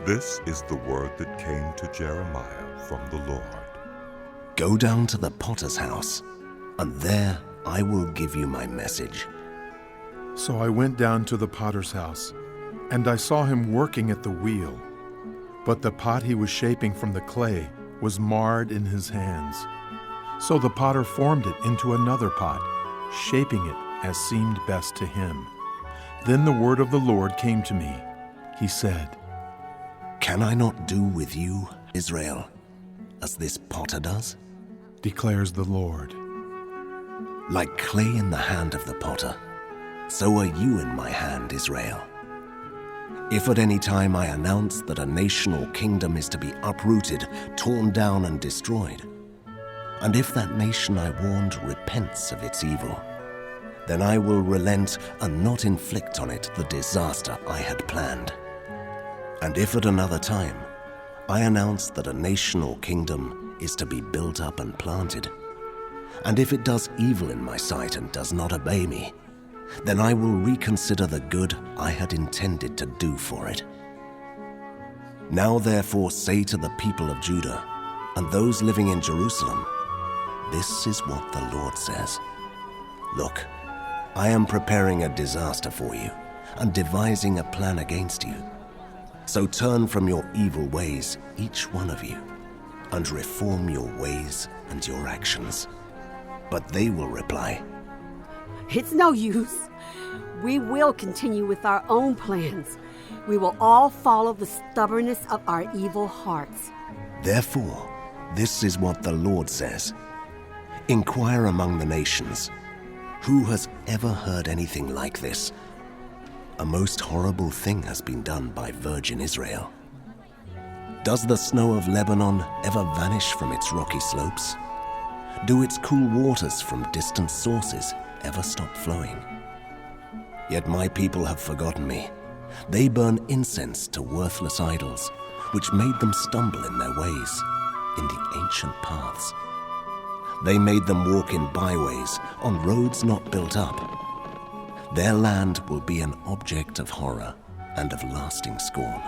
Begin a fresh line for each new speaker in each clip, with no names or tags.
This is the word that came to Jeremiah from the Lord.
Go down to the potter's house, and there I will give you my message.
So I went down to the potter's house, and I saw him working at the wheel. But the pot he was shaping from the clay was marred in his hands. So the potter formed it into another pot, shaping it as seemed best to him. Then the word of the Lord came to me. He said,
Can I not do with you, Israel, as this potter does?
declares the Lord.
Like clay in the hand of the potter, so are you in my hand, Israel. If at any time I announce that a nation or kingdom is to be uprooted, torn down, and destroyed, and if that nation I warned repents of its evil, then I will relent and not inflict on it the disaster I had planned. And if at another time I announce that a nation or kingdom is to be built up and planted, and if it does evil in my sight and does not obey me, then I will reconsider the good I had intended to do for it. Now therefore say to the people of Judah and those living in Jerusalem, this is what the Lord says. Look, I am preparing a disaster for you and devising a plan against you. So turn from your evil ways, each one of you, and reform your ways and your actions. But they will reply,
It's no use. We will continue with our own plans. We will all follow the stubbornness of our evil hearts.
Therefore, this is what the Lord says. Inquire among the nations. Who has ever heard anything like this? A most horrible thing has been done by virgin Israel. Does the snow of Lebanon ever vanish from its rocky slopes? Do its cool waters from distant sources ever stop flowing? Yet my people have forgotten me. They burn incense to worthless idols, which made them stumble in their ways, in the ancient paths. They made them walk in byways, on roads not built up. Their land will be an object of horror and of lasting scorn.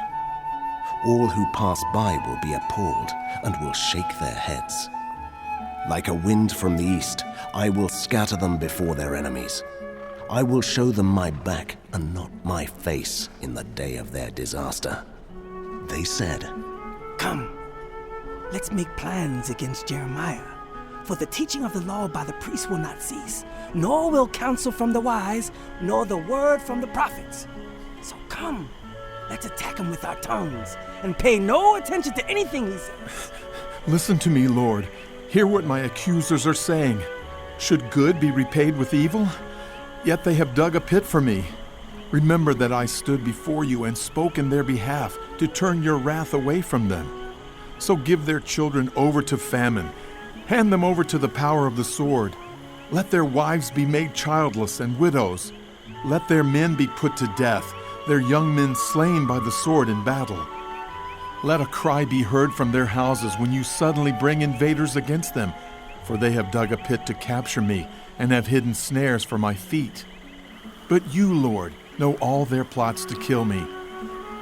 All who pass by will be appalled and will shake their heads. Like a wind from the east, I will scatter them before their enemies. I will show them my back and not my face in the day of their disaster. They said,
Come, let's make plans against Jeremiah. For the teaching of the law by the priests will not cease, nor will counsel from the wise, nor the word from the prophets. So come, let's attack him with our tongues, and pay no attention to anything he says.
Listen to me, Lord. Hear what my accusers are saying. Should good be repaid with evil? Yet they have dug a pit for me. Remember that I stood before you and spoke in their behalf to turn your wrath away from them. So give their children over to famine. Hand them over to the power of the sword. Let their wives be made childless and widows. Let their men be put to death, their young men slain by the sword in battle. Let a cry be heard from their houses when you suddenly bring invaders against them, for they have dug a pit to capture me and have hidden snares for my feet. But you, Lord, know all their plots to kill me.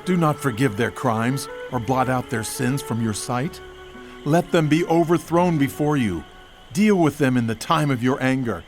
Do not forgive their crimes or blot out their sins from your sight. Let them be overthrown before you. Deal with them in the time of your anger.